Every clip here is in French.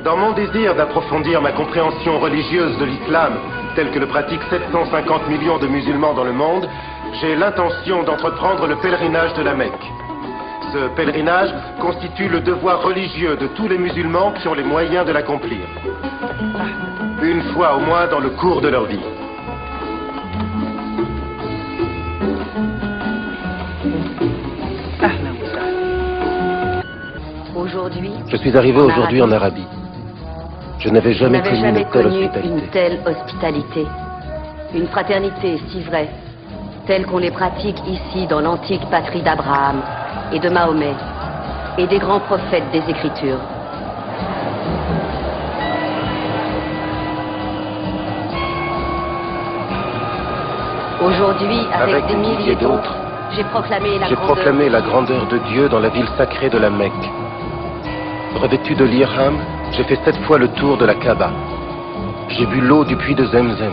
Dans mon désir d'approfondir ma compréhension religieuse de l'islam, tel que le pratiquent 750 millions de musulmans dans le monde, j'ai l'intention d'entreprendre le pèlerinage de la Mecque. Ce pèlerinage constitue le devoir religieux de tous les musulmans qui ont les moyens de l'accomplir. Une fois au moins dans le cours de leur vie. Je suis arrivé aujourd'hui en Arabie. Je n'avais jamais connu une telle hospitalité. Une fraternité si vraie, telle qu'on les pratique ici dans l'antique patrie d'Abraham et de Mahomet et des grands prophètes des Écritures. Aujourd'hui, avec des milliers d'autres, j'ai proclamé la grandeur de Dieu dans la ville sacrée de la Mecque. Revêtu de l'Ihram, j'ai fait 7 fois le tour de la Kaaba. J'ai bu l'eau du puits de Zemzem.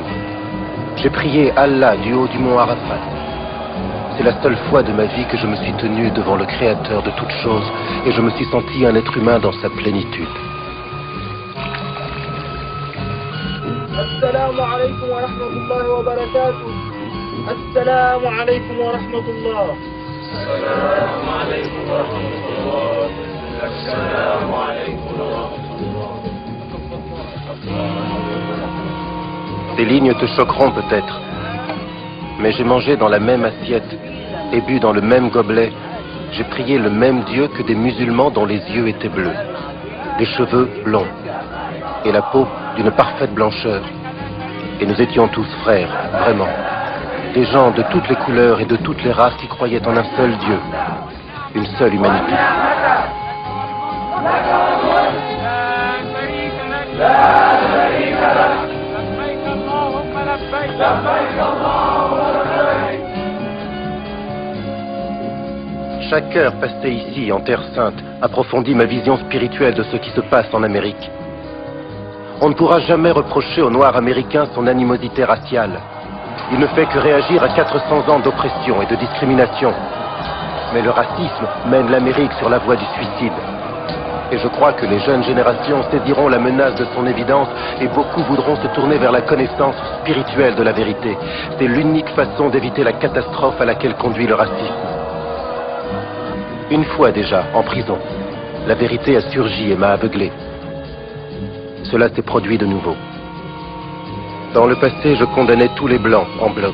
J'ai prié Allah du haut du mont Arafat. C'est la seule fois de ma vie que je me suis tenu devant le Créateur de toutes choses et je me suis senti un être humain dans sa plénitude. Assalamu alaikum wa rahmatullahi wa barakatuh. Assalamu alaikum wa rahmatullah. Assalamu alaikum wa rahmatullah. Assalamu alaikum wa rahmatullah. Ces lignes te choqueront peut-être, mais j'ai mangé dans la même assiette et bu dans le même gobelet. J'ai prié le même Dieu que des musulmans dont les yeux étaient bleus, des cheveux blonds et la peau d'une parfaite blancheur. Et nous étions tous frères, vraiment. Des gens de toutes les couleurs et de toutes les races qui croyaient en un seul Dieu, une seule humanité. Chaque heure passée ici, en Terre Sainte, approfondit ma vision spirituelle de ce qui se passe en Amérique. On ne pourra jamais reprocher au noir américain son animosité raciale. Il ne fait que réagir à 400 ans d'oppression et de discrimination. Mais le racisme mène l'Amérique sur la voie du suicide. Et je crois que les jeunes générations saisiront la menace de son évidence et beaucoup voudront se tourner vers la connaissance spirituelle de la vérité. C'est l'unique façon d'éviter la catastrophe à laquelle conduit le racisme. Une fois déjà, en prison, la vérité a surgi et m'a aveuglé. Cela s'est produit de nouveau. Dans le passé, je condamnais tous les blancs en bloc.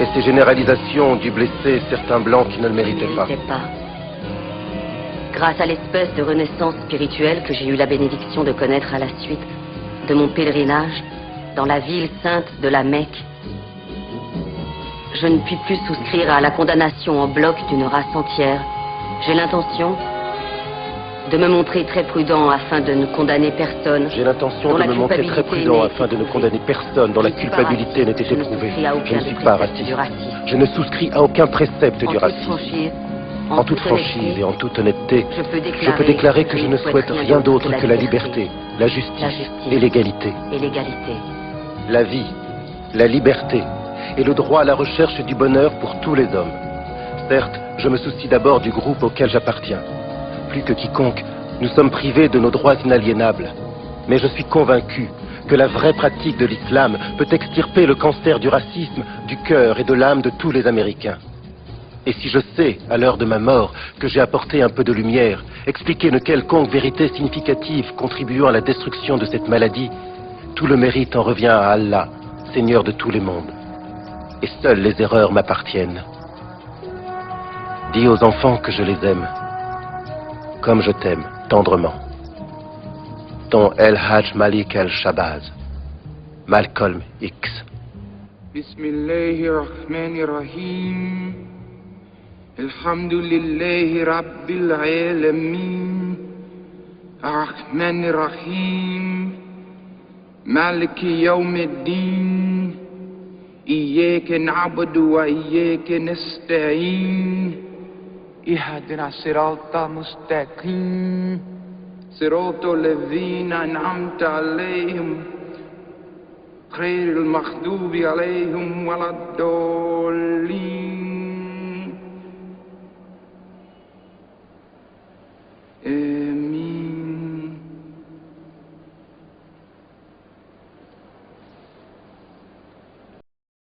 Et ces généralisations ont dû blesser certains blancs qui ne le méritaient pas. Grâce à l'espèce de renaissance spirituelle que j'ai eu la bénédiction de connaître à la suite de mon pèlerinage dans la ville sainte de la Mecque, je ne puis plus souscrire à la condamnation en bloc d'une race entière. J'ai l'intention de me montrer très prudent afin de ne condamner personne. J'ai l'intention de me montrer très prudent afin de ne condamner personne dont la culpabilité n'ait été éprouvée. Je ne suis pas raciste. Je ne souscris à aucun précepte du racisme. En toute franchise et en toute honnêteté, je peux déclarer que je ne souhaite rien d'autre que la liberté, la justice et l'égalité. La vie, la liberté et le droit à la recherche du bonheur pour tous les hommes. Certes, je me soucie d'abord du groupe auquel j'appartiens. Plus que quiconque, nous sommes privés de nos droits inaliénables. Mais je suis convaincu que la vraie pratique de l'islam peut extirper le cancer du racisme du cœur et de l'âme de tous les Américains. Et si je sais, à l'heure de ma mort, que j'ai apporté un peu de lumière, expliqué une quelconque vérité significative contribuant à la destruction de cette maladie, tout le mérite en revient à Allah, Seigneur de tous les mondes. Et seules les erreurs m'appartiennent. Dis aux enfants que je les aime, comme je t'aime, tendrement. Ton El Hajj Malik El-Shabazz, Malcolm X. Bismillahirrahmanirrahim. Alhamdulillahi Rabbil Alamin. Ar-Rahmanir-Rahim. Maliki Yawmiddin. إياك نعبد وإياك نستعين اهدنا الصراط المستقيم صراط الذين أنعمت عليهم غير المغضوب عليهم ولا الضالين